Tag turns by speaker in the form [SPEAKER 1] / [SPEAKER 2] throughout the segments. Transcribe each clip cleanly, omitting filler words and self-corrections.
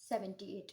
[SPEAKER 1] 78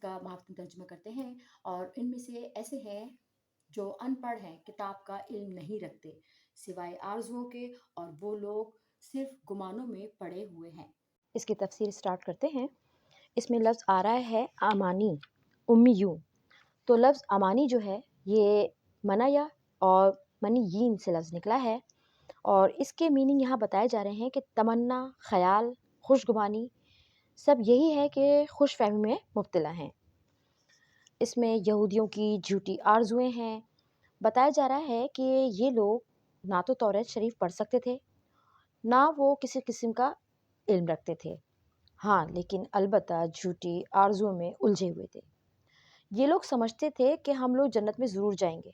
[SPEAKER 1] کا محاورتی ترجمہ کرتے ہیں، اور ان میں سے ایسے ہیں جو ان پڑھ ہیں، کتاب کا علم نہیں رکھتے سوائے آرزوؤں کے، اور وہ لوگ صرف گمانوں میں پڑے ہوئے ہیں۔ اس کی تفسیر سٹارٹ کرتے ہیں۔ اس میں لفظ آ رہا ہے امانی، امیوں۔ تو لفظ امانی جو ہے یہ منایا اور منیین سے لفظ نکلا ہے، اور اس کے میننگ یہاں بتائے جا رہے ہیں کہ تمنا، خیال، خوشگمانی، سب یہی ہے کہ خوش فہمی میں مبتلا ہیں۔ اس میں یہودیوں کی جھوٹی آرزویں ہیں۔ بتایا جا رہا ہے کہ یہ لوگ نہ تو توریت شریف پڑھ سکتے تھے، نہ وہ کسی قسم کا علم رکھتے تھے، ہاں لیکن البتہ جھوٹی آرزوؤں میں الجھے ہوئے تھے۔ یہ لوگ سمجھتے تھے کہ ہم لوگ جنت میں ضرور جائیں گے،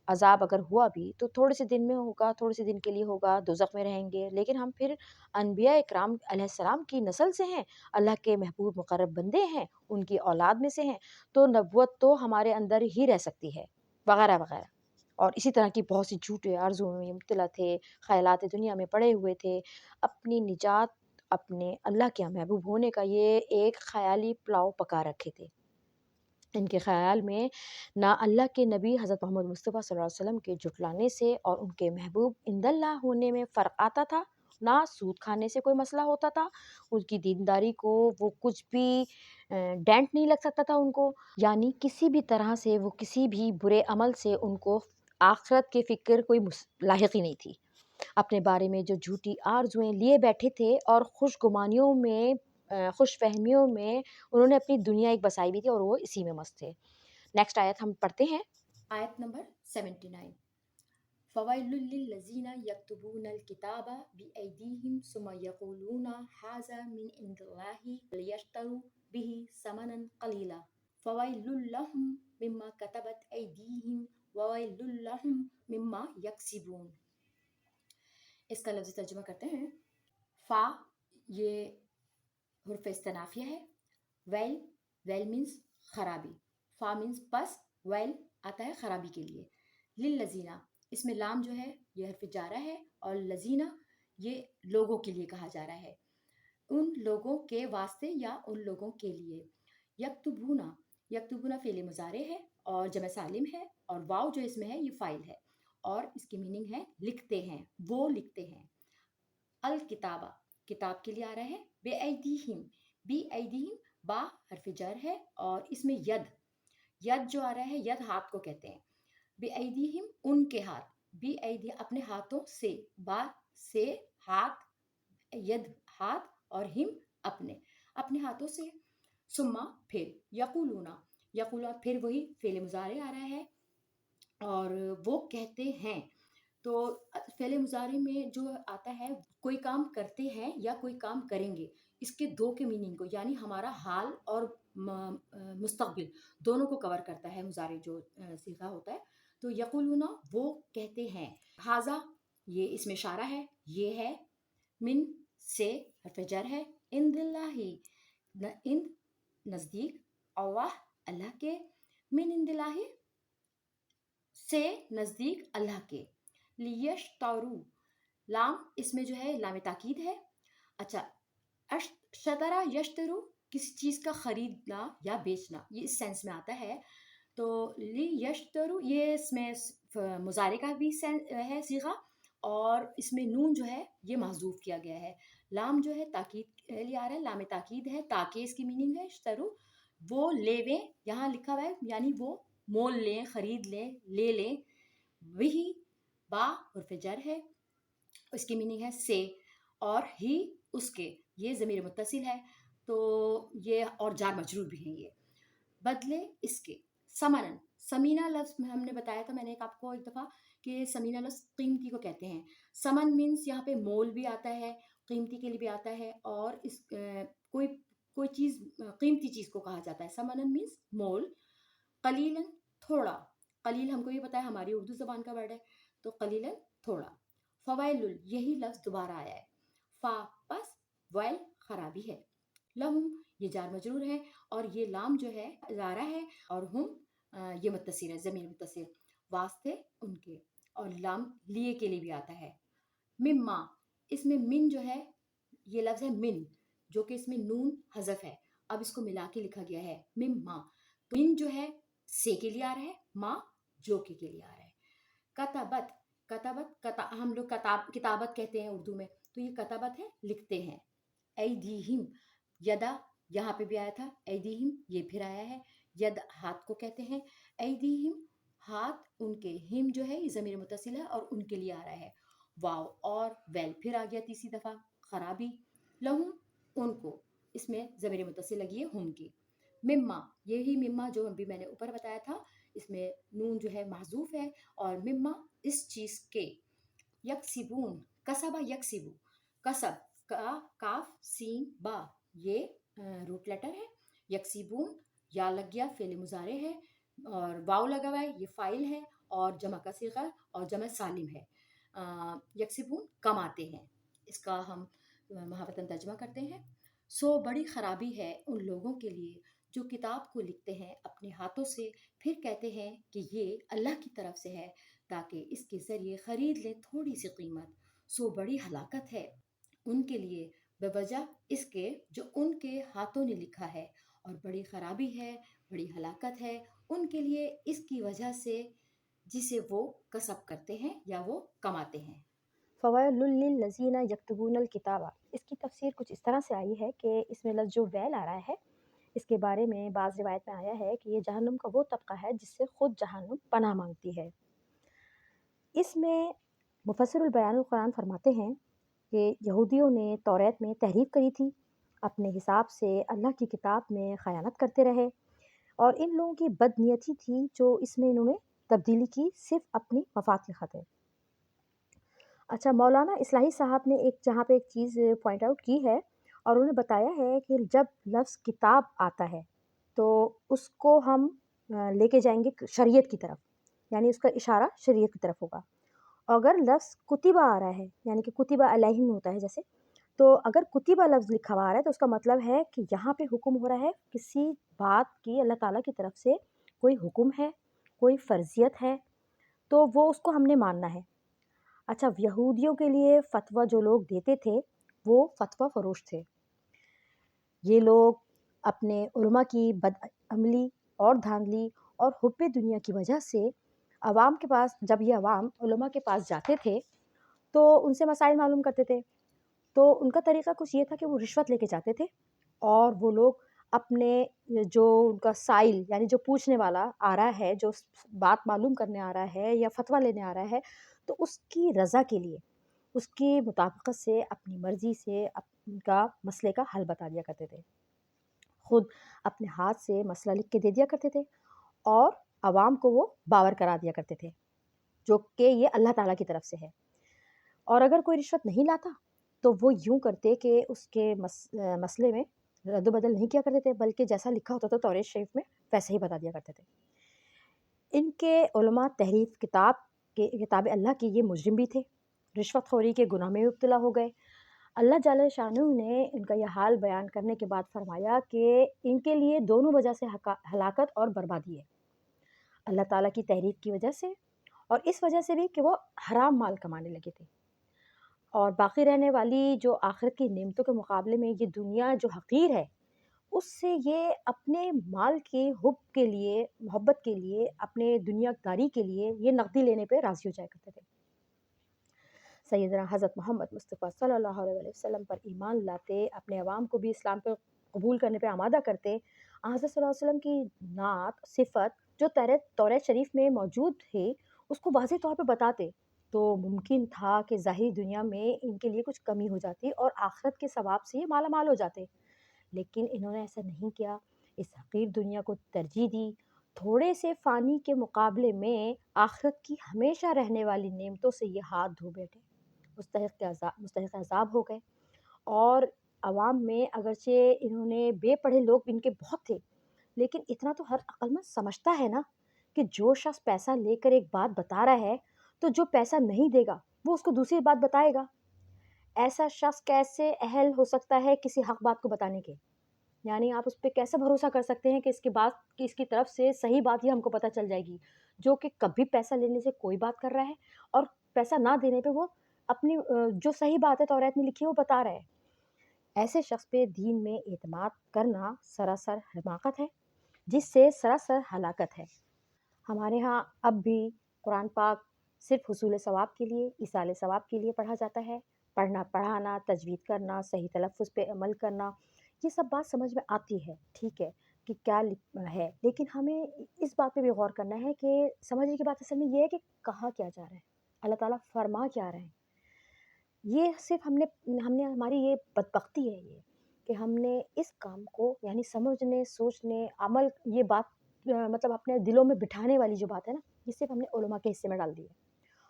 [SPEAKER 1] عذاب اگر ہوا بھی تو تھوڑے سے دن میں ہوگا، تھوڑے سے دن کے لیے ہوگا، دوزخ میں رہیں گے، لیکن ہم پھر انبیاء اکرام علیہ السلام کی نسل سے ہیں، اللہ کے محبوب مقرب بندے ہیں، ان کی اولاد میں سے ہیں، تو نبوت تو ہمارے اندر ہی رہ سکتی ہے، وغیرہ وغیرہ۔ اور اسی طرح کی بہت سی جھوٹے آرزوؤں میں مبتلا تھے، خیالات دنیا میں پڑے ہوئے تھے۔ اپنی نجات اپنے اللہ کے محبوب ہونے کا یہ ایک خیالی پلاؤ پکا رکھے تھے۔ ان کے خیال میں نہ اللہ کے نبی حضرت محمد مصطفیٰ صلی اللہ علیہ وسلم کے جھٹلانے سے اور ان کے محبوب عند اللہ ہونے میں فرق آتا تھا، نہ سود کھانے سے کوئی مسئلہ ہوتا تھا، ان کی دینداری کو وہ کچھ بھی ڈینٹ نہیں لگ سکتا تھا ان کو، یعنی کسی بھی طرح سے وہ کسی بھی برے عمل سے ان کو آخرت کے فکر کوئی لاحق ہی نہیں تھی۔ اپنے بارے میں جو جھوٹی آرزویں لیے بیٹھے تھے اور خوش گمانیوں میں، خوش فہمیوں میں انہوں نے اپنی دنیا ایک بسائی بھی تھی، اور وہ اسی میں مست تھے۔ نیکسٹ آیت ہم پڑھتے ہیں، آیت نمبر 79۔ فَوَيْلٌ لِّلَّذِينَ يَكْتُبُونَ الْكِتَابَ بِأَيْدِيهِمْ ثُمَّ يَقُولُونَ هَٰذَا مِنْ عِندِ اللَّهِ لِيَشْتَرُوا بِهِ ثَمَنًا قَلِيلًا فَوَيْلٌ لَّهُم مِّمَّا كَتَبَتْ أَيْدِيهِمْ وَوَيْلٌ لَّهُم مِّمَّا يَكْسِبُونَ۔ اس کا لفظی ترجمہ کرتے ہیں۔ فا یہ حرف استنافیہ ہے۔ ویل، ویل مینس خرابی، فا مینس پس، ویل آتا ہے خرابی کے لیے۔ للذینہ، اس میں لام جو ہے یہ حرف جارہ ہے، اور لذینہ یہ لوگوں کے لیے کہا جا رہا ہے، ان لوگوں کے واسطے یا ان لوگوں کے لیے۔ یکتبونا، یکتبونا فعل مضارع ہے اور جمع سالم ہے، اور واو جو اس میں ہے یہ فاعل ہے، اور اس کی میننگ ہے لکھتے ہیں، وہ لکھتے ہیں۔ الکتابہ، کتاب کے لیے آ رہا ہے۔ بے ایدیہم، بی ایدیہم با حرف جر ہے، اور اس میں ید، ید جو آ رہا ہے ید ہاتھ کو کہتے ہیں۔ بے ایدیہم ان کے ہاتھ، بی ایدی اپنے ہاتھوں سے، با سے ہاتھ، ید ہاتھ، اور ہم اپنے، اپنے ہاتھوں سے۔ ثم پھر، یقولونا، یقولون پھر وہی فعل مضارع آ رہا ہے، اور وہ کہتے ہیں۔ تو فعل مضارع میں جو آتا ہے کوئی کام کرتے ہیں یا کوئی کام کریں گے، اس کے دو کے میننگ کو، یعنی ہمارا حال اور مستقبل دونوں کو کور کرتا ہے مضارع جو صیغہ ہوتا ہے۔ تو یقولون وہ کہتے ہیں، ہاذا یہ اس میں اشارہ ہے، یہ ہے، من سے حرف جر ہے، عند اللہ عند نزدیک، اللہ اللہ کے، من عند اللہ سے نزدیک اللہ کے، لیشترو لام اس میں جو ہے لام تاکید ہے۔ اچھا، شترا یشترو کسی چیز کا خریدنا یا بیچنا، یہ اس سینس میں آتا ہے۔ تو لی یشترو یہ اس میں مضارع کا بھی ہے صیغہ، اور اس میں نون جو ہے یہ محذوف کیا گیا ہے۔ لام جو ہے تاکید کے لیے آ رہا ہے، لام تاکید ہے، تاکہ اس کی میننگ ہے اشترو وہ لیویں، یہاں لکھا ہوا ہے یعنی وہ مول لیں، خرید لیں، لے لیں۔ وہی با حرف جر ہے، اس کی میننگ ہے سے، اور ہی اس کے، یہ ضمیر متصل ہے، تو یہ اور جار مجرور بھی ہیں یہ، بدلے اس کے۔ سمنن، سمینہ لفظ ہم نے بتایا تھا، میں نے آپ کو ایک دفعہ، کہ سمینہ لفظ قیمتی کو کہتے ہیں۔ سمن مینس یہاں پہ مول بھی آتا ہے، قیمتی کے لیے بھی آتا ہے، اور اس کوئی چیز قیمتی چیز کو کہا جاتا ہے۔ سمنن مینس مول۔ قلیلاً تھوڑا، قلیل ہم کو یہ پتا ہے ہماری اردو زبان کا ورڈ ہے، تو قلیلاً تھوڑا۔ فویل یہی لفظ دوبارہ آیا ہے، فا پس ویل خرابی ہے، لہم یہ جار مجرور ہے، اور یہ لام جو ہے ادارہ ہے، اور ہم یہ متصل ہے، ضمیر متصل، واسطے ان کے، اور لام لیے کے لیے بھی آتا ہے۔ مما، اس میں من جو ہے یہ لفظ ہے من، جو کہ اس میں نون حذف ہے،
[SPEAKER 2] اب اس کو ملا کے لکھا گیا ہے مما. من جو ہے سے کے لیے آ رہا ہے، ما جو کے لیے آ رہا ہے. کتبت، ہم لوگ کتابت کہتے ہیں اردو میں، تو یہ کتبت ہے لکھتے ہیں. ایدیہم، یدا یہاں پہ بھی آیا تھا، ایدیہم یہ پھر آیا ہے. ید ہاتھ کو کہتے ہیں، ایدیہم ہاتھ ان کے، ہم جو ہے یہ ضمیر متصل ہے اور ان کے لیے آ رہا ہے. واو اور ویل پھر آ گیا تیسری دفعہ، خرابی. لہم ان کو، اس میں ضمیر متصل لگی ہے ہم کی. مما، یہی مما جو ابھی میں نے اوپر بتایا تھا، اس میں نون جو ہے محذوف ہے، اور مما اس چیز کے. یکسبون، کسبہ یکسبو، کسب کا کاف سین با یہ روٹ لیٹر ہے. یکسبون یا لگ گیا فعل مضارع ہے، اور واو لگا ہوا ہے یہ فاعل ہے، اور جمع کا صیغہ اور جمع سالم ہے. یکسبون کماتے ہیں، اس کا ہم محاورتاً ترجمہ کرتے ہیں. سو بڑی خرابی ہے ان لوگوں کے لیے جو کتاب کو لکھتے ہیں اپنے ہاتھوں سے، پھر کہتے ہیں کہ یہ اللہ کی طرف سے ہے تاکہ اس کے ذریعے خرید لیں تھوڑی سی قیمت. سو بڑی ہلاکت ہے ان کے لیے بوجہ اس کے جو ان کے ہاتھوں نے لکھا ہے، اور بڑی خرابی ہے، بڑی ہلاکت ہے ان کے لیے اس کی وجہ سے جسے وہ کسب کرتے ہیں یا وہ کماتے ہیں.
[SPEAKER 1] فویل للذین یکتبون الکتاب، اس کی تفسیر کچھ اس طرح سے آئی ہے کہ اس میں لفظ جو ویل آ رہا ہے، اس کے بارے میں بعض روایت میں آیا ہے کہ یہ جہنم کا وہ طبقہ ہے جس سے خود جہنم پناہ مانگتی ہے. اس میں مفسر البیان القرآن فرماتے ہیں کہ یہودیوں نے توریت میں تحریف کری تھی، اپنے حساب سے اللہ کی کتاب میں خیانت کرتے رہے، اور ان لوگوں کی بد نیتی تھی جو اس میں انہوں نے تبدیلی کی صرف اپنی مفاد کی خاطر. اچھا، مولانا اصلاحی صاحب نے ایک جہاں پہ ایک چیز پوائنٹ آؤٹ کی ہے، اور انہوں نے بتایا ہے کہ جب لفظ کتاب آتا ہے تو اس کو ہم لے کے جائیں گے شریعت کی طرف، یعنی اس کا اشارہ شریعت کی طرف ہوگا. اور اگر لفظ کتبہ آ رہا ہے، یعنی کہ کتبہ علیہم ہوتا ہے جیسے، تو اگر کتبہ لفظ لکھا ہوا آ رہا ہے تو اس کا مطلب ہے کہ یہاں پہ حکم ہو رہا ہے کسی بات کی اللہ تعالیٰ کی طرف سے کوئی حکم ہے، کوئی فرضیت ہے، تو وہ اس کو ہم نے ماننا ہے. اچھا، یہودیوں کے لیے فتویٰ جو لوگ دیتے تھے وہ فتویٰ فروش تھے. یہ لوگ اپنے علماء کی بد عملی اور دھاندلی اور حب دنیا کی وجہ سے عوام کے پاس، جب یہ عوام علماء کے پاس جاتے تھے تو ان سے مسائل معلوم کرتے تھے، تو ان کا طریقہ کچھ یہ تھا کہ وہ رشوت لے کے جاتے تھے، اور وہ لوگ اپنے جو ان کا سائل یعنی جو پوچھنے والا آ رہا ہے، جو بات معلوم کرنے آ رہا ہے یا فتویٰ لینے آ رہا ہے، تو اس کی رضا کے لیے، اس کی مطابقت سے، اپنی مرضی سے ان کا مسئلے کا حل بتا دیا کرتے تھے. خود اپنے ہاتھ سے مسئلہ لکھ کے دے دیا کرتے تھے، اور عوام کو وہ باور کرا دیا کرتے تھے جو کہ یہ اللہ تعالیٰ کی طرف سے ہے. اور اگر کوئی رشوت نہیں لاتا تو وہ یوں کرتے کہ اس کے مسئلے میں رد و بدل نہیں کیا کرتے تھے، بلکہ جیسا لکھا ہوتا تھا توریت شریف میں ویسے ہی بتا دیا کرتے تھے. ان کے علماء تحریف کتاب اللہ کی یہ مجرم بھی تھے، رشوت خوری کے گناہ میں مبتلا ہو گئے. اللہ جل شانہ نے ان کا یہ حال بیان کرنے کے بعد فرمایا کہ ان کے لیے دونوں وجہ سے ہلاکت اور بربادی ہے، اللہ تعالیٰ کی تحریف کی وجہ سے، اور اس وجہ سے بھی کہ وہ حرام مال کمانے لگے تھے. اور باقی رہنے والی جو آخرت کی نعمتوں کے مقابلے میں یہ دنیا جو حقیر ہے، اس سے یہ اپنے مال کے حب کے لیے، محبت کے لیے، اپنے دنیا داری کے لیے یہ نقدی لینے پہ راضی ہو جایا کرتے تھے. سیدنا حضرت محمد مصطفیٰ صلی اللہ علیہ وسلم پر ایمان لاتے، اپنے عوام کو بھی اسلام پہ قبول کرنے پہ آمادہ کرتے، حضرت صلی اللہ علیہ وسلم کی نعت صفت جو توریت شریف میں موجود ہے اس کو واضح طور پہ بتاتے، تو ممکن تھا کہ ظاہری دنیا میں ان کے لیے کچھ کمی ہو جاتی اور آخرت کے ثواب سے یہ مالا مال ہو جاتے. لیکن انہوں نے ایسا نہیں کیا، اس حقیر دنیا کو ترجیح دی، تھوڑے سے فانی کے مقابلے میں آخرت کی ہمیشہ رہنے والی نعمتوں سے یہ ہاتھ دھو بیٹھے، مستحق عذاب ہو گئے. اور عوام میں اگرچہ انہوں نے بے پڑھے لوگ ان کے بہت تھے، لیکن اتنا تو ہر عقل مند سمجھتا ہے نا کہ جو شخص پیسہ لے کر ایک بات بتا رہا ہے تو جو پیسہ نہیں دے گا وہ اس کو دوسری بات بتائے گا. ایسا شخص کیسے اہل ہو سکتا ہے کسی حق بات کو بتانے کے؟ یعنی آپ اس پہ کیسے بھروسہ کر سکتے ہیں کہ اس کی طرف سے صحیح بات ہی ہم کو پتہ چل جائے گی، جو کہ کبھی پیسہ لینے سے کوئی بات کر رہا ہے اور پیسہ نہ دینے پہ وہ اپنی جو صحیح بات ہے توریت میں لکھی ہے وہ بتا رہا ہے. ایسے شخص پہ دین میں اعتماد کرنا سراسر حماقت ہے، جس سے سراسر ہلاکت ہے۔ ہمارے ہاں اب بھی قرآن پاک صرف حصول ثواب کے لیے، ایصال ثواب کے لیے پڑھا جاتا ہے۔ پڑھنا، پڑھانا، تجوید کرنا، صحیح تلفظ پہ عمل کرنا، یہ سب بات سمجھ میں آتی ہے، ٹھیک ہے کہ کیا ہے، لیکن ہمیں اس بات پہ بھی غور کرنا ہے کہ سمجھنے کی بات اصل میں یہ ہے کہ کہا کیا جا رہا ہے، اللہ تعالیٰ فرما کیا رہے ہیں۔ یہ صرف ہم نے ہماری یہ بدبختی ہے یہ کہ ہم نے اس کام کو یعنی سمجھنے، سوچنے، عمل، یہ بات مطلب اپنے دلوں میں بٹھانے والی جو بات ہے نا، یہ صرف ہم نے علماء کے حصے میں ڈال دی ہے،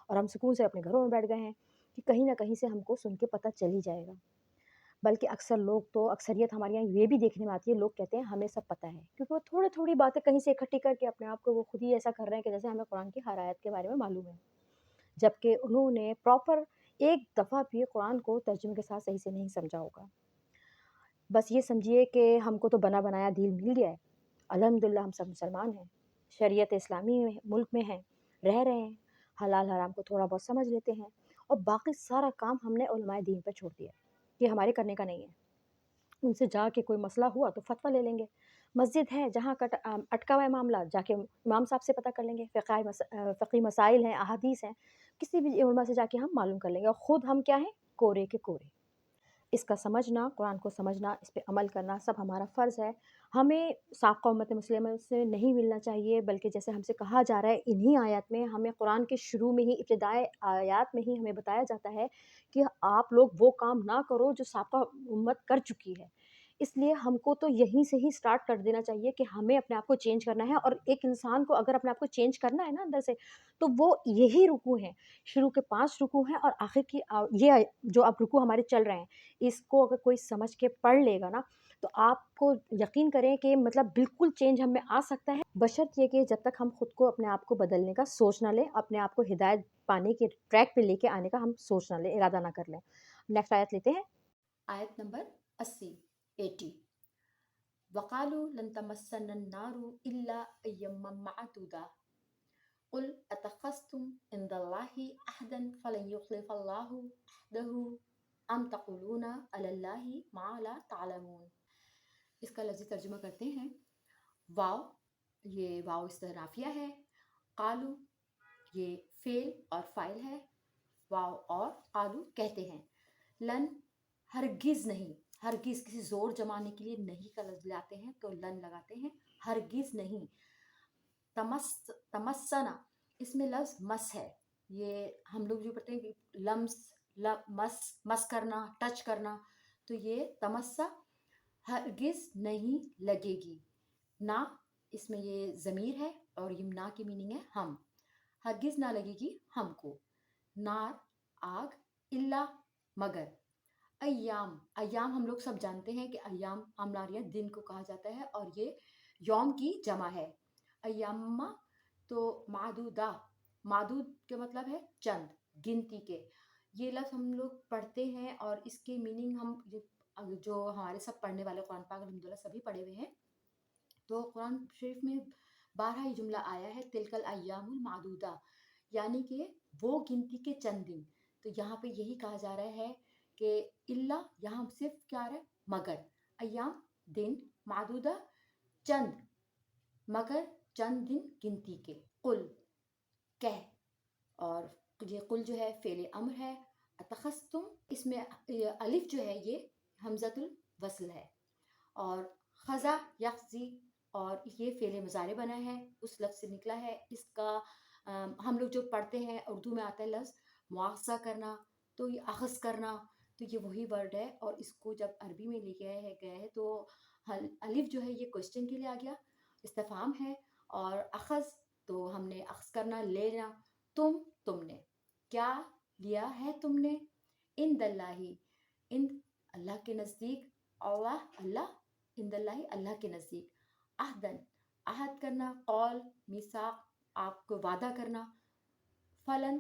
[SPEAKER 1] اور ہم سکون سے اپنے گھروں میں بیٹھ گئے ہیں کہ کہیں نہ کہیں سے ہم کو سن کے پتہ چل ہی جائے گا۔ بلکہ اکثر لوگ تو اکثریت ہمارے یہاں یہ بھی دیکھنے میں آتی ہے، لوگ کہتے ہیں ہمیں سب پتہ ہے، کیونکہ وہ تھوڑی تھوڑی باتیں کہیں سے اکٹھی کر کے اپنے آپ کو وہ خود ہی ایسا کر رہے ہیں کہ جیسے ہمیں قرآن کی ہر آیت کے بارے میں معلوم ہے، جبکہ انہوں نے پراپر ایک دفعہ بھی قرآن کو ترجمے کے ساتھ صحیح سے نہیں سمجھا ہوگا۔ بس یہ سمجھیے کہ ہم کو تو بنا بنایا دین مل گیا ہے، الحمدللہ ہم سب مسلمان ہیں، شریعت اسلامی ملک میں ہیں، رہ رہے ہیں، حلال حرام کو تھوڑا بہت سمجھ لیتے ہیں، اور باقی سارا کام ہم نے علماء دین پر چھوڑ دیا ہے، یہ ہمارے کرنے کا نہیں ہے۔ ان سے جا کے کوئی مسئلہ ہوا تو فتویٰ لے لیں گے، مسجد ہے جہاں اٹکا ہوا ہے معاملہ، جا کے امام صاحب سے پتہ کر لیں گے، فقہی مسائل ہیں، احادیث ہیں، کسی بھی علماء سے جا کے ہم معلوم کر لیں گے، اور خود ہم کیا ہیں، کورے کے کورے۔ اس کا سمجھنا، قرآن کو سمجھنا، اس پہ عمل کرنا سب ہمارا فرض ہے۔ ہمیں سابقہ امت مسلمہ سے نہیں ملنا چاہیے، بلکہ جیسے ہم سے کہا جا رہا ہے انہی آیات میں، ہمیں قرآن کے شروع میں ہی، ابتدائی آیات میں ہی ہمیں بتایا جاتا ہے کہ آپ لوگ وہ کام نہ کرو جو سابقہ امت کر چکی ہے۔ اس لیے ہم کو تو یہیں سے ہی سٹارٹ کر دینا چاہیے کہ ہمیں اپنے آپ کو چینج کرنا ہے، اور ایک انسان کو اگر اپنے آپ کو چینج کرنا ہے نا اندر سے، تو وہ یہی رکوع ہیں، شروع کے 5 رکوع ہیں اور آخر کی یہ جو اب رکوع ہمارے چل رہے ہیں، اس کو اگر کوئی سمجھ کے پڑھ لے گا نا، تو آپ کو یقین کریں کہ مطلب بالکل چینج ہم میں آ سکتا ہے، بشرط یہ کہ جب تک ہم خود کو اپنے آپ کو بدلنے کا سوچ نہ لیں، اپنے آپ کو ہدایت پانے کے ٹریک پہ لے کے آنے کا ہم سوچ نہ لیں، ارادہ نہ کر لیں۔ نیکسٹ آیت لیتے ہیں۔
[SPEAKER 2] آیت نمبر 80 وقالوا لن تمسنا النار الا ایاما معدودا قل اتخذتم عند الله عهدا فلن يخلف الله عهده ام تقولون علی اللہ ما لا تعلمون۔ اس کا لفظی ترجمہ کرتے ہیں۔ واو، یہ واو استغرافیہ ہے، قالو یہ فعل اور فاعل ہے، واو اور قالو کہتے ہیں، لن ہرگز نہیں، ہرگز کسی زور جمانے کے لیے نہیں کا لفظ لاتے ہیں تو لن لگاتے ہیں، ہرگز نہیں۔ تمسنا، اس میں لفظ مس ہے، یہ ہم لوگ جو پڑھتے ہیں کہ لمس، مس کرنا، ٹچ کرنا، تو یہ تمسا ہرگز نہیں لگے گی، نہ اس میں یہ ضمیر ہے اور یہ نہ کی میننگ ہے ہم، ہرگز نہ لگے گی ہم کو، نار آگ، الا مگر، ایام، ایام ہم لوگ سب جانتے ہیں کہ ایام املاریہ دن کو کہا جاتا ہے اور یہ یوم کی جمع ہے، ایامہ تو معدودہ، معدود کے مطلب ہے چند، گنتی کے، یہ لفظ ہم لوگ پڑھتے ہیں اور اس کے میننگ ہم جو ہمارے سب پڑھنے والے قرآن پاک الحمدللہ سبھی پڑھے ہوئے ہیں، تو قرآن شریف میں 12 ہی جملہ آیا ہے تلک الایام المعدودہ، یعنی کہ وہ گنتی کے چند دن، تو یہاں پہ یہی کہا جا رہا ہے کہ اللہ، یہاں صرف کیا آ رہا ہے، مگر، ایام دن، معدودہ چند، مگر چند دن گنتی کے، قل کہہ، اور یہ قل جو ہے فعل امر ہے، اتخذتم اس میں الف جو ہے یہ حمزۃ الوصل ہے، اور خزا یخزی، اور یہ فعل مضارع بنا ہے، اس لفظ سے نکلا ہے، اس کا ہم لوگ جو پڑھتے ہیں اردو میں آتا ہے لفظ مواخذہ کرنا، تو یہ اخذ کرنا، تو یہ وہی ورڈ ہے، اور اس کو جب عربی میں لے گئے ہے تو الف جو ہے یہ کوشچن کے لیے آ گیا، استفہام ہے، اور اخذ تو ہم نے اخذ کرنا، لینا، تم نے کیا لیا ہے تم نے، ان دلّہ، ان اللہ کے نزدیک، اللہ ان دلّہ اللہ کے نزدیک، عہدن عہد کرنا، قول میثاق آپ کو وعدہ کرنا، فلن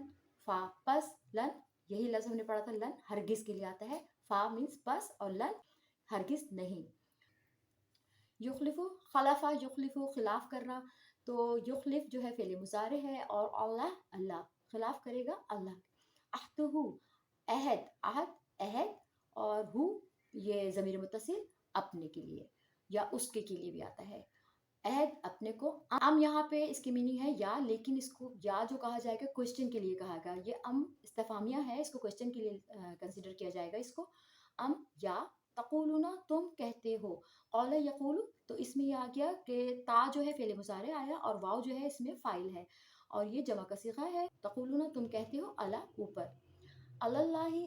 [SPEAKER 2] فا پس، لن یہی لفظ ہم نے پڑھا تھا، لن ہرگز کے لیے آتا ہے، فا مینس پس اور لن ہرگز نہیں، یخلفو خلفا یخلفو خلاف کرنا، تو یخلف جو ہے فعل مضارع ہے، اور اللہ اللہ خلاف کرے گا اللہ، عہدہ عہد، عہد عہد، اور ہو یہ ضمیر متصل اپنے کے لیے یا اس کے لیے بھی آتا ہے. عہد اپنے کو، یہاں پہ اس کی میننگ ہے یا، لیکن اس کو یا جو کہا جائے گا کوشچن کے لیے کہا گا. یہ استفہامیہ ہے، اس کو کوشچن کے لیے کنسیڈر کیا جائے گا. اس کو یا تقولون تم کہتے ہو. قول یقول، تو اس میں یہ آ گیا کہ تا جو ہے فعل مضارع آیا اور واو جو ہے اس میں فاعل ہے اور یہ جمع کا صیغہ ہے. تقولون تم کہتے ہو، اللہ اوپر، اللہ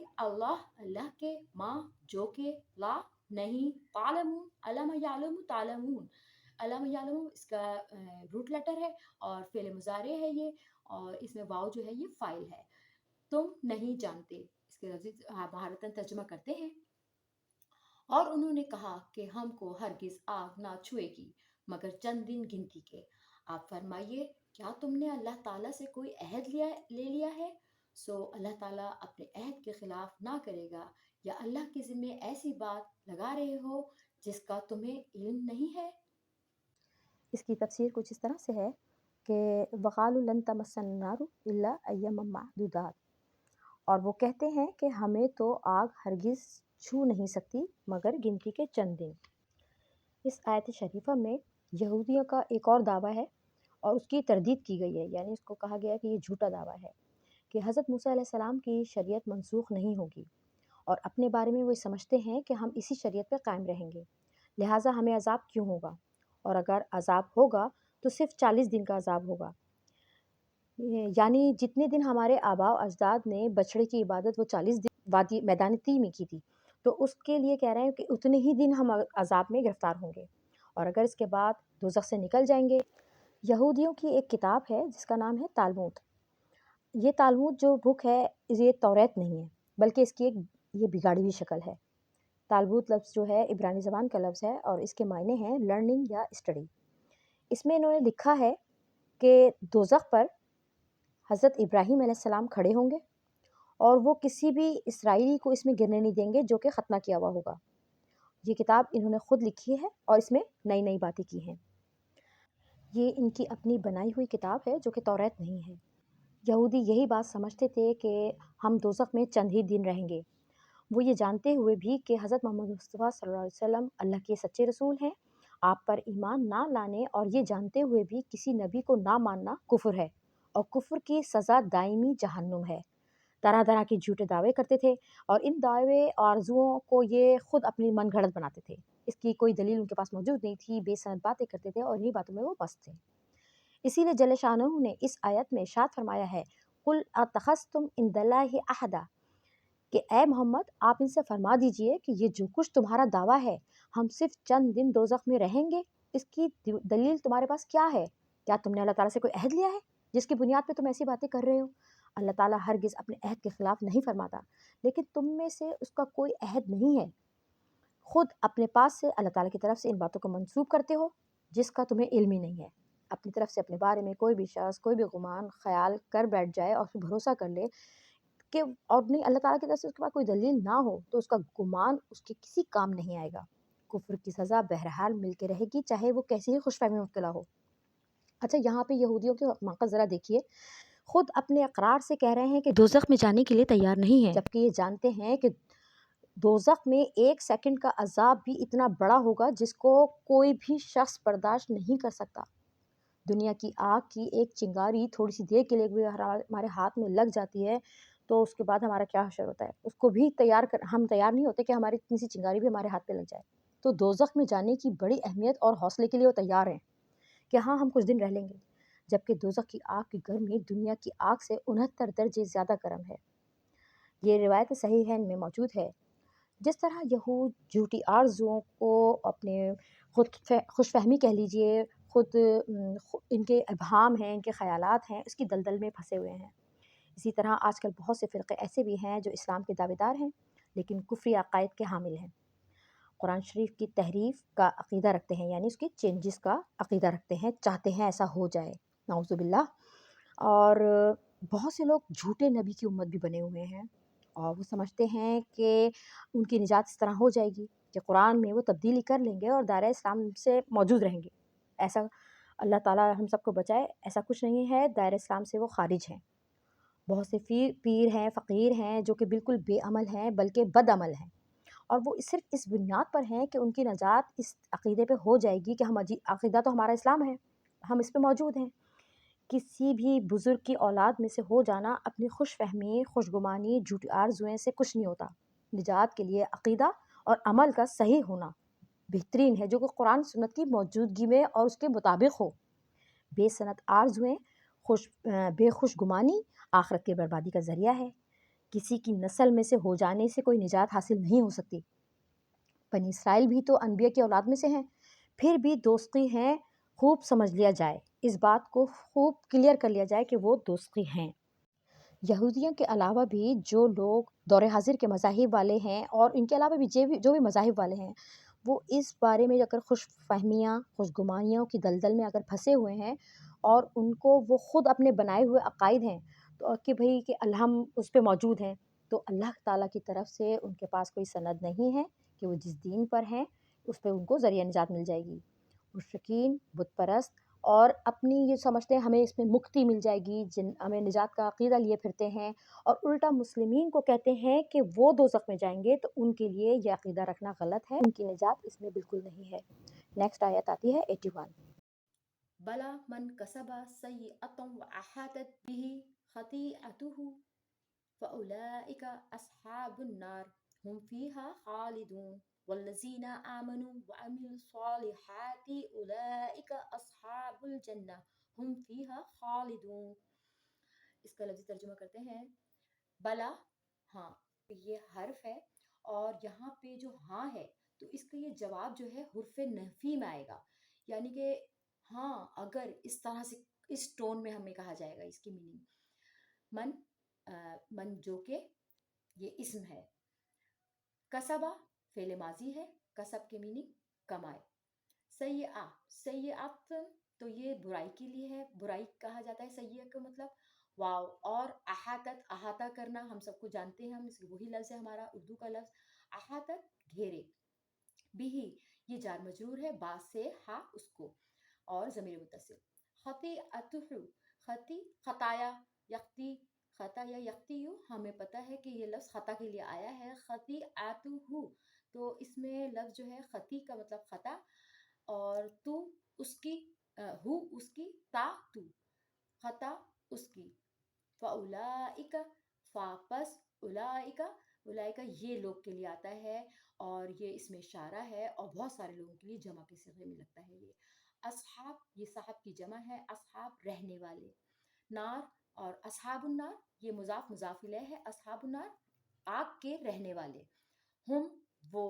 [SPEAKER 2] اللہ کے، ماں جو کہ، لا نہیں، تعلمون علم یعلم تعلمون. علم یعلم اس کا روٹ لیٹر ہے اور فعل مضارع ہے یہ، اور اس میں واو جو ہے یہ فاعل ہے. تم نہیں جانتے، اس کے لفظ مہارتاً ترجمہ کرتے ہیں. اور انہوں نے کہا کہ ہم کو ہرگز آگ نہ چھوئے گی مگر چند دن گنتی کے. آپ فرمائیے کیا تم نے اللہ تعالیٰ سے کوئی عہد لے لیا ہے؟ سو اللہ تعالیٰ اپنے عہد کے خلاف نہ کرے گا، یا اللہ کے ذمے ایسی بات لگا رہے ہو جس کا تمہیں علم نہیں ہے.
[SPEAKER 1] اس کی تفسیر کچھ اس طرح سے ہے کہ وقالوا لن تمسنا النار الا ایاما معدودات، اور وہ کہتے ہیں کہ ہمیں تو آگ ہرگز چھو نہیں سکتی مگر گنتی کے چند دن. اس آیت شریفہ میں یہودیوں کا ایک اور دعویٰ ہے اور اس کی تردید کی گئی ہے، یعنی اس کو کہا گیا کہ یہ جھوٹا دعویٰ ہے کہ حضرت موسیٰ علیہ السلام کی شریعت منسوخ نہیں ہوگی، اور اپنے بارے میں وہ سمجھتے ہیں کہ ہم اسی شریعت پہ قائم رہیں گے، لہٰذا ہمیں عذاب کیوں ہوگا، اور اگر عذاب ہوگا تو صرف 40 دن کا عذاب ہوگا. یعنی جتنے دن ہمارے آباء و اجداد نے بچڑے کی عبادت وہ 40 دن وادی میدان تی میں کی تھی، تو اس کے لیے کہہ رہے ہیں کہ اتنے ہی دن ہم عذاب میں گرفتار ہوں گے، اور اگر اس کے بعد دوزخ سے نکل جائیں گے. یہودیوں کی ایک کتاب ہے جس کا نام ہے تالمود. یہ تالمود جو بک ہے یہ توریت نہیں ہے، بلکہ اس کی ایک یہ بگاڑی ہوئی شکل ہے. تالمود لفظ جو ہے عبرانی زبان کا لفظ ہے اور اس کے معنی ہیں لرننگ یا اسٹڈی. اس میں انہوں نے لکھا ہے کہ دوزخ پر حضرت ابراہیم علیہ السلام کھڑے ہوں گے اور وہ کسی بھی اسرائیلی کو اس میں گرنے نہیں دیں گے جو کہ ختنہ کیا ہوا ہوگا. یہ کتاب انہوں نے خود لکھی ہے اور اس میں نئی نئی باتیں کی ہیں. یہ ان کی اپنی بنائی ہوئی کتاب ہے جو کہ توریت نہیں ہے. یہودی یہی بات سمجھتے تھے کہ ہم دوزخ میں چند ہی دن رہیں گے، وہ یہ جانتے ہوئے بھی کہ حضرت محمد مصطفیٰ صلی اللہ علیہ وسلم اللہ کے سچے رسول ہیں. آپ پر ایمان نہ لانے اور یہ جانتے ہوئے بھی کسی نبی کو نہ ماننا کفر ہے، اور کفر کی سزا دائمی جہنم ہے. طرح طرح کے جھوٹے دعوے کرتے تھے اور ان دعوے آرزوؤں کو یہ خود اپنی من گھڑت بناتے تھے. اس کی کوئی دلیل ان کے پاس موجود نہیں تھی، بے سند باتیں کرتے تھے اور انہی باتوں میں وہ مست تھے. اسی لیے جل شانہ نے اس آیت میں ارشاد فرمایا ہے قل اتخذتم عند اللہ عہدا، کہ اے محمد آپ ان سے فرما دیجئے کہ یہ جو کچھ تمہارا دعویٰ ہے ہم صرف چند دن دوزخ میں رہیں گے، اس کی دلیل تمہارے پاس کیا ہے؟ کیا تم نے اللہ تعالیٰ سے کوئی عہد لیا ہے جس کی بنیاد پہ تم ایسی باتیں کر رہے ہو؟ اللہ تعالیٰ ہرگز اپنے عہد کے خلاف نہیں فرماتا، لیکن تم میں سے اس کا کوئی عہد نہیں ہے. خود اپنے پاس سے اللہ تعالیٰ کی طرف سے ان باتوں کو منسوب کرتے ہو جس کا تمہیں علم ہی نہیں ہے. اپنی طرف سے اپنے بارے میں کوئی بھی شخص کوئی بھی گمان خیال کر بیٹھ جائے اور پھر بھروسہ کر لے کہ اور نہیں اللہ تعالیٰ کی طرف سے اس کے بعد کوئی دلیل نہ ہو تو اس کا گمان اس کے کسی کام نہیں آئے گا. کفر کی سزا بہرحال مل کے رہے گی چاہے وہ کیسی ہی خوش فہمی میں مبتلا ہو. اچھا یہاں پہ یہودیوں کے حماقت ذرا دیکھیے، خود اپنے اقرار سے کہہ رہے ہیں کہ دوزخ میں جانے کے لیے تیار نہیں ہیں، جبکہ یہ جانتے ہیں کہ دوزخ میں 1 سیکنڈ کا عذاب بھی اتنا بڑا ہوگا جس کو کوئی بھی شخص برداشت نہیں کر سکتا. دنیا کی آگ کی ایک چنگاری تھوڑی سی دیر کے لیے بھی ہمارے ہاتھ میں لگ جاتی ہے تو اس کے بعد ہمارا کیا حشر ہوتا ہے، اس کو بھی ہم تیار نہیں ہوتے کہ ہماری اتنی سی چنگاری بھی ہمارے ہاتھ پہ لگ جائے. تو دوزخ میں جانے کی بڑی اہمیت اور حوصلے کے لیے وہ تیار ہیں کہ ہاں ہم کچھ دن رہ لیں گے، جبکہ دوزخ کی آگ کی گرمی دنیا کی آگ سے 69 درجے زیادہ گرم ہے. یہ روایت صحیح میں موجود ہے. جس طرح یہود جھوٹی آرزوؤں کو اپنے خود خوش فہمی کہہ لیجئے، خود ان کے ابہام ہیں، ان کے خیالات ہیں، اس کی دلدل میں پھنسے ہوئے ہیں. اسی طرح آج کل بہت سے فرقے ایسے بھی ہیں جو اسلام کے دعوے دار ہیں لیکن کفری عقائد کے حامل ہیں. قرآن شریف کی تحریف کا عقیدہ رکھتے ہیں، یعنی اس کی چینجز کا عقیدہ رکھتے ہیں، چاہتے ہیں ایسا ہو جائے، نعوذ باللہ. اور بہت سے لوگ جھوٹے نبی کی امت بھی بنے ہوئے ہیں اور وہ سمجھتے ہیں کہ ان کی نجات اس طرح ہو جائے گی کہ قرآن میں وہ تبدیلی کر لیں گے اور دائرہ اسلام سے موجود رہیں گے. ایسا اللہ تعالیٰ ہم سب کو بچائے، ایسا کچھ نہیں ہے. دائرہ اسلام سے وہ خارج ہیں. بہت سے پیر ہیں، فقیر ہیں جو کہ بالکل بے عمل ہیں بلکہ بد عمل ہیں، اور وہ صرف اس بنیاد پر ہیں کہ ان کی نجات اس عقیدے پہ ہو جائے گی کہ عقیدہ تو ہمارا اسلام ہے، ہم اس پہ موجود ہیں۔ کسی بھی بزرگ کی اولاد میں سے ہو جانا اپنی خوش فہمی، خوش گمانی، جھوٹی آرزوئیں سے کچھ نہیں ہوتا۔ نجات کے لیے عقیدہ اور عمل کا صحیح ہونا بہترین ہے، جو کہ قرآن سنت کی موجودگی میں اور اس کے مطابق ہو۔ بے سنت آرزوئیں بے خوش گمانی آخرت کی بربادی کا ذریعہ ہے۔ کسی کی نسل میں سے ہو جانے سے کوئی نجات حاصل نہیں ہو سکتی۔ بنی اسرائیل بھی تو انبیاء کی اولاد میں سے ہیں، پھر بھی دوستی ہیں، خوب سمجھ لیا جائے، اس بات کو خوب کلیئر کر لیا جائے کہ وہ دوستی ہیں۔ یہودیوں کے علاوہ بھی جو لوگ دور حاضر کے مذاہب والے ہیں اور ان کے علاوہ بھی جو بھی مذاہب والے ہیں، وہ اس بارے میں اگر خوش فہمیاں، خوش گمانیوں کی دلدل میں اگر پھنسے ہوئے ہیں اور ان کو وہ خود اپنے بنائے ہوئے عقائد ہیں تو کہ بھئی کہ ہم اس پہ موجود ہیں، تو اللہ تعالیٰ کی طرف سے ان کے پاس کوئی سند نہیں ہے کہ وہ جس دین پر ہیں اس پہ ان کو ذریعہ نجات مل جائے گی۔ مشرکین، بت پرست اور اپنی یہ سمجھتے ہیں ہمیں اس میں مکتی مل جائے گی، ہمیں نجات کا عقیدہ لیے پھرتے ہیں اور الٹا مسلمین کو کہتے ہیں کہ وہ دوزخ میں جائیں گے، تو ان کے لیے یہ عقیدہ رکھنا غلط ہے، ان کی نجات اس میں بالکل نہیں ہے۔ نیکسٹ آیت آتی ہے 81۔
[SPEAKER 2] بلا من کسب سیئۃ وأحاطت به خطیئته فأولئک اصحاب النار هم فیها خالدون والذین آمنوا وعملوا الصالحات أولئک اصحاب الجنہ هم فیها خالدون۔ اس کا لفظی ترجمہ کرتے ہیں بلا، ہاں، یہ حرف ہے اور یہاں پہ جو ہاں ہے تو اس کا یہ جواب جو ہے حرف نفی میں آئے گا، یعنی کہ ہاں اگر اس طرح سے اس ٹون میں ہمیں کہا جائے گا اس کی میننگ من جو کہ یہ اسم ہے، کسبہ فعل ماضی ہے، کسب کے میننگ کمائے، سیئات تو یہ برائی کے لیے ہے، برائی کہا جاتا ہے سیئہ کا مطلب واو، اور احاطت احاطہ کرنا ہم سب کو جانتے ہیں، ہم وہی لفظ ہے ہمارا اردو کا لفظ احاطت گھیرے، بھی یہ جار مجرور ہے با سے ہا اس کو اور ضمیر متصل، خطیئتہ خطی خطایا یختی خطا یا یختیو ہمیں پتہ ہے کہ یہ لفظ خطا کے لیے آیا ہے، خطیئتہ تو اس میں لفظ جو ہے خطی کا مطلب خطا اور تو اس کی ہو اس کی تا تو خطا اس کی، فاولائک فاپس اولائک یہ لوگ کے لیے آتا ہے اور یہ اس میں اشارہ ہے اور بہت سارے لوگوں کے لیے جمع کے صیغے میں لگتا ہے۔ یہ اصحاب، یہ صاحب کی جمع ہے، اصحاب رہنے والے، نار اور اصحاب النار یہ مضاف مضاف الیہ ہے، اصحاب النار آگ کے رہنے والے، ہم وہ،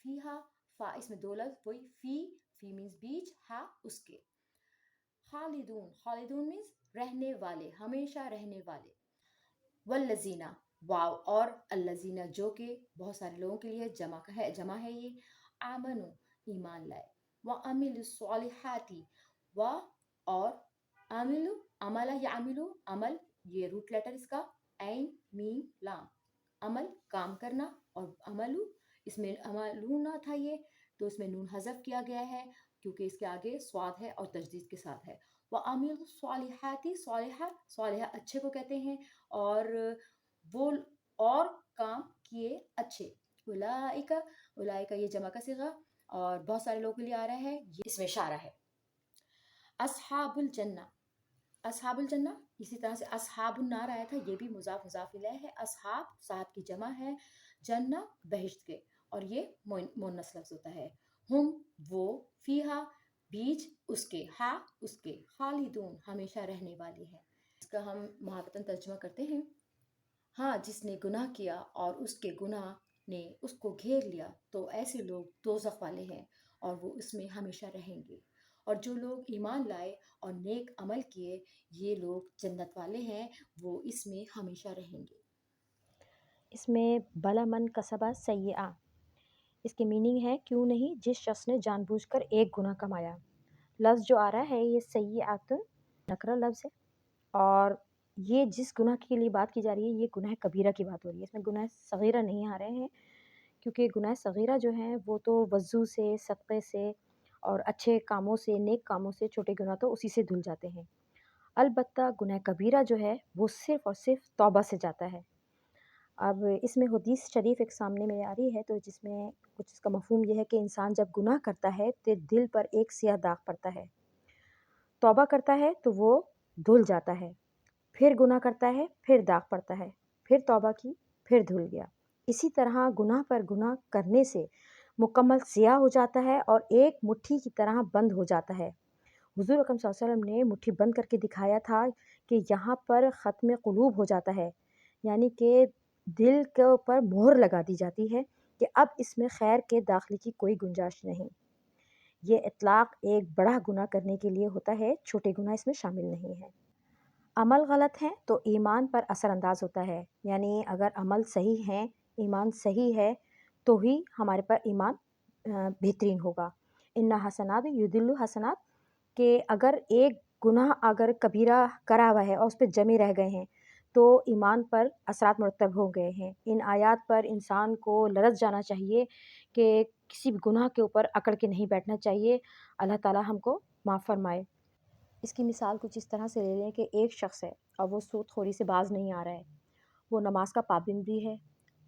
[SPEAKER 2] فیہا فا اس میں دو لفظ وہی فی مینز بیچ، ہا اس کے، خالدون خالدون مینز رہنے والے، ہمیشہ رہنے والے، والذینہ واو اور الذین جو کہ بہت سارے لوگوں کے لیے جمع ہے یہ، آمنو ایمان لائے، وعملوا الصالحات و اور عملو عمل یا عملو عمل یہ روٹ لیٹر اس کا عین میم لام، عمل کام کرنا، اور عملو اس میں عملونا تھا یہ تو اس میں نون حذف کیا گیا ہے کیونکہ اس کے آگے سواد ہے اور تجدید کے ساتھ ہے، وعملوا الصالحات صالحہ اچھے کو کہتے ہیں اور وہ اور کام کیے اچھے، اولئک یہ جمع کا صیغہ اور بہت سارے لوگوں کے لیے آ رہا ہے، یہ اس میں اشارہ ہے۔ اصحاب الجنہ، اصحاب الجنہ اسی طرح سے اصحاب النار آیا تھا، یہ بھی مضاف مضاف الیہ ہے، اصحاب صاحب کی جمع ہے، جنہ بہشت کے اور یہ مؤنث لفظ ہوتا ہے، ہم وہ، فیہا بیچ اس کے، ہا اس کے، خالدون ہمیشہ رہنے والے ہیں۔ اس کا ہم محاورتاً ترجمہ کرتے ہیں، ہاں جس نے گناہ کیا اور اس کے گناہ نے اس کو گھیر لیا تو ایسے لوگ دوزخ والے ہیں اور وہ اس میں ہمیشہ رہیں گے، اور جو لوگ ایمان لائے اور نیک عمل کیے یہ لوگ جنت والے ہیں، وہ اس میں ہمیشہ رہیں گے۔
[SPEAKER 1] اس میں بلا من کسبہ سیئہ، اس کی میننگ ہے کیوں نہیں جس شخص نے جان بوجھ کر ایک گناہ کمایا۔ لفظ جو آ رہا ہے یہ سیئات نکرہ لفظ ہے اور یہ جس گناہ کے لیے بات کی جا رہی ہے یہ گناہ کبیرہ کی بات ہو رہی ہے، اس میں گناہ صغیرہ نہیں آ رہے ہیں کیونکہ گناہ صغیرہ جو ہیں وہ تو وضو سے، صدقے سے اور اچھے کاموں سے، نیک کاموں سے، چھوٹے گناہ تو اسی سے دھل جاتے ہیں، البتہ گناہ کبیرہ جو ہے وہ صرف اور صرف توبہ سے جاتا ہے۔ اب اس میں حدیث شریف ایک سامنے میں آ رہی ہے، تو جس میں کچھ اس کا مفہوم یہ ہے کہ انسان جب گناہ کرتا ہے تو دل پر ایک سیاہ داغ پڑتا ہے، توبہ کرتا ہے تو وہ دھل جاتا ہے، پھر گناہ کرتا ہے، پھر داغ پڑتا ہے، پھر توبہ کی، پھر دھل گیا۔ اسی طرح گناہ پر گناہ کرنے سے مکمل سیاہ ہو جاتا ہے اور ایک مٹھی کی طرح بند ہو جاتا ہے۔ حضور اکرم صلی اللہ علیہ وسلم نے مٹھی بند کر کے دکھایا تھا کہ یہاں پر ختم قلوب ہو جاتا ہے، یعنی کہ دل کے اوپر مہر لگا دی جاتی ہے کہ اب اس میں خیر کے داخلے کی کوئی گنجائش نہیں۔ یہ اطلاق ایک بڑا گناہ کرنے کے لیے ہوتا ہے، چھوٹے گناہ اس میں شامل نہیں ہے۔ عمل غلط ہے تو ایمان پر اثر انداز ہوتا ہے، یعنی اگر عمل صحیح ہے، ایمان صحیح ہے تو ہی ہمارے پر ایمان بہترین ہوگا۔ ان حسنات یدل حسنات، کہ اگر ایک گناہ اگر کبیرہ کرا ہوا ہے اور اس پہ جمے رہ گئے ہیں تو ایمان پر اثرات مرتب ہو گئے ہیں۔ ان آیات پر انسان کو لرز جانا چاہیے کہ کسی بھی گناہ کے اوپر اکڑ کے نہیں بیٹھنا چاہیے۔ اللہ تعالی ہم کو معاف فرمائے۔ اس کی مثال کچھ اس طرح سے لے لیں کہ ایک شخص ہے اور وہ سود خوری سے باز نہیں آ رہا ہے، وہ نماز کا پابند بھی ہے،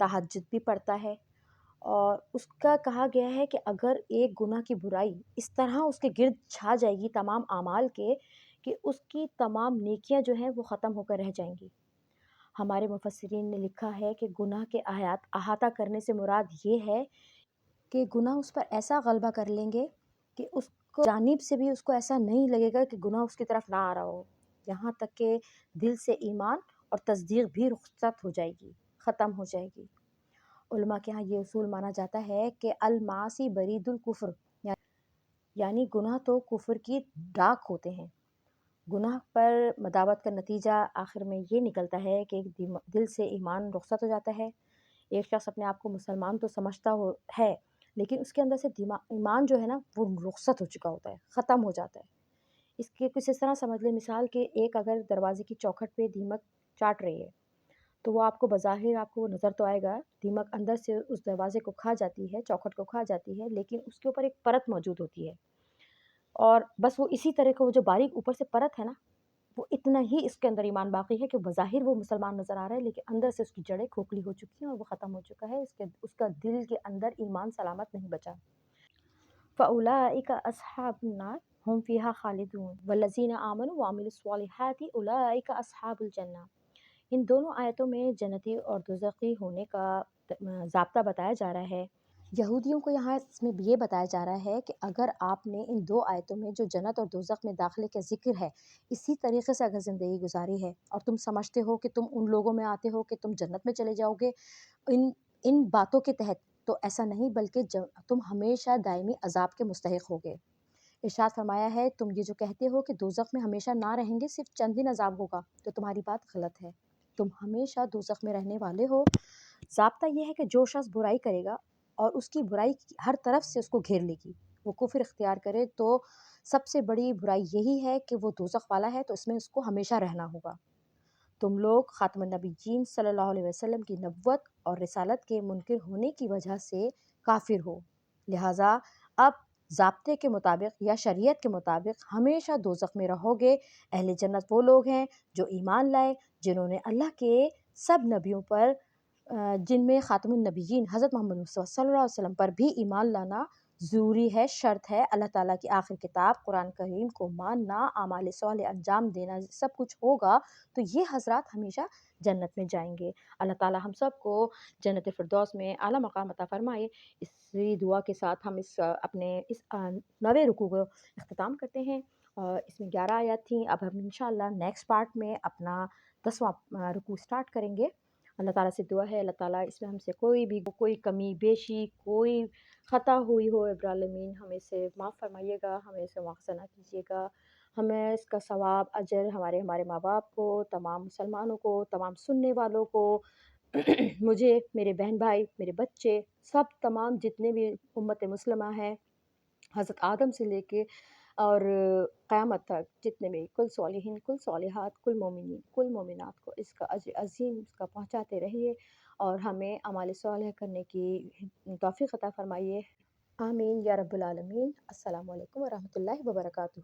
[SPEAKER 1] تہجد بھی پڑھتا ہے، اور اس کا کہا گیا ہے کہ اگر ایک گناہ کی برائی اس طرح اس کے گرد چھا جائے گی تمام اعمال کے کہ اس کی تمام نیکیاں جو ہیں وہ ختم ہو کر رہ جائیں گی۔ ہمارے مفسرین نے لکھا ہے کہ گناہ کے احاطہ کرنے سے مراد یہ ہے کہ گناہ اس پر ایسا غلبہ کر لیں گے کہ اس کو جانب سے بھی اس کو ایسا نہیں لگے گا کہ گناہ اس کی طرف نہ آ رہا ہو، یہاں تک کہ دل سے ایمان اور تصدیق بھی رخصت ہو جائے گی، ختم ہو جائے گی۔ علماء کے ہاں یہ اصول مانا جاتا ہے کہ المعاصی برید الکفر، یعنی گناہ تو کفر کی ڈاک ہوتے ہیں۔ گناہ پر مداوت کا نتیجہ آخر میں یہ نکلتا ہے کہ دل سے ایمان رخصت ہو جاتا ہے۔ ایک شخص اپنے آپ کو مسلمان تو سمجھتا ہے لیکن اس کے اندر سے ایمان جو ہے نا وہ رخصت ہو چکا ہوتا ہے، ختم ہو جاتا ہے۔ اس کے کچھ اس طرح سمجھ لیں مثال کہ ایک اگر دروازے کی چوکھٹ پہ دیمک چاٹ رہی ہے تو وہ آپ کو بظاہر آپ کو وہ نظر تو آئے گا، دیمک اندر سے اس دروازے کو کھا جاتی ہے، چوکھٹ کو کھا جاتی ہے، لیکن اس کے اوپر ایک پرت موجود ہوتی ہے، اور بس وہ اسی طرح کا وہ جو باریک اوپر سے پرت ہے نا، وہ اتنا ہی اس کے اندر ایمان باقی ہے کہ بظاہر وہ مسلمان نظر آ رہا ہے لیکن اندر سے اس کی جڑیں کھوکھلی ہو چکی ہیں اور وہ ختم ہو چکا ہے، اس کا دل کے اندر ایمان سلامت نہیں بچا۔ فَأُولَٰئِکَ أَصْحَابُ النَّارِ هُمْ فِيهَا خَالِدُونَ وَالَّذِينَ آمَنُوا وَعَمِلُوا الصَّالِحَاتِ أُولَٰئِکَ أَصْحَابُ الْجَنَّةِ۔ ان دونوں آیتوں میں جنتی اور دوزخی ہونے کا ضابطہ بتایا جا رہا ہے۔ یہودیوں کو یہاں اس میں یہ بتایا جا رہا ہے کہ اگر آپ نے ان دو آیتوں میں جو جنت اور دوزخ میں داخلے کا ذکر ہے اسی طریقے سے اگر زندگی گزاری ہے اور تم سمجھتے ہو کہ تم ان لوگوں میں آتے ہو کہ تم جنت میں چلے جاؤ گے ان باتوں کے تحت، تو ایسا نہیں، بلکہ تم ہمیشہ دائمی عذاب کے مستحق ہوگے۔ ارشاد فرمایا ہے تم یہ جو کہتے ہو کہ دوزخ میں ہمیشہ نہ رہیں گے، صرف چند دن عذاب ہوگا، تو تمہاری بات غلط ہے، تم ہمیشہ دوزخ میں رہنے والے ہو۔ ضابطہ یہ ہے کہ جو شخص برائی کرے گا اور اس کی برائی ہر طرف سے اس کو گھیر لے گی، وہ کفر اختیار کرے تو سب سے بڑی برائی یہی ہے کہ وہ دوزخ والا ہے، تو اس میں اس کو ہمیشہ رہنا ہوگا۔ تم لوگ خاتم النبیین صلی اللہ علیہ وسلم کی نبوت اور رسالت کے منکر ہونے کی وجہ سے کافر ہو، لہٰذا اب ضابطے کے مطابق یا شریعت کے مطابق ہمیشہ دوزخ میں رہو گے۔ اہل جنت وہ لوگ ہیں جو ایمان لائے، جنہوں نے اللہ کے سب نبیوں پر جن میں خاتم النبیین حضرت محمد مصطفیٰ صلی اللہ علیہ وسلم پر بھی ایمان لانا ضروری ہے، شرط ہے۔ اللہ تعالیٰ کی آخر کتاب قرآن کریم کو ماننا، اعمال صالح انجام دینا، سب کچھ ہوگا تو یہ حضرات ہمیشہ جنت میں جائیں گے۔ اللہ تعالیٰ ہم سب کو جنت فردوس میں اعلیٰ مقام عطا فرمائے۔ اسی دعا کے ساتھ ہم اپنے اس 9ویں رکوع کو اختتام کرتے ہیں، اور اس میں 11 آیات تھیں۔ اب ہم انشاءاللہ نیکسٹ پارٹ میں اپنا 10واں رکوع سٹارٹ کریں گے۔ اللہ تعالیٰ سے دعا ہے اللہ تعالیٰ اس میں ہم سے کوئی کمی بیشی کوئی خطا ہوئی ہو رب العالمین ہمیں سے معاف فرمائیے گا، ہمیں سے مواخذہ نہ کیجیے گا۔ ہمیں اس کا ثواب اجر ہمارے ماں باپ کو، تمام مسلمانوں کو، تمام سننے والوں کو، مجھے، میرے بہن بھائی، میرے بچے، سب تمام جتنے بھی امت مسلمہ ہیں، حضرت آدم سے لے کے اور قیامت تک جتنے بھی کل صالحین، کل صالحات، کل مومنین، کل مومنات کو اس کا اجر عظیم اس کا پہنچاتے رہیے، اور ہمیں اعمال صالح کرنے کی توفیق عطا فرمائیے۔ آمین یا رب العالمین۔ السلام علیکم ورحمۃ اللہ وبرکاتہ۔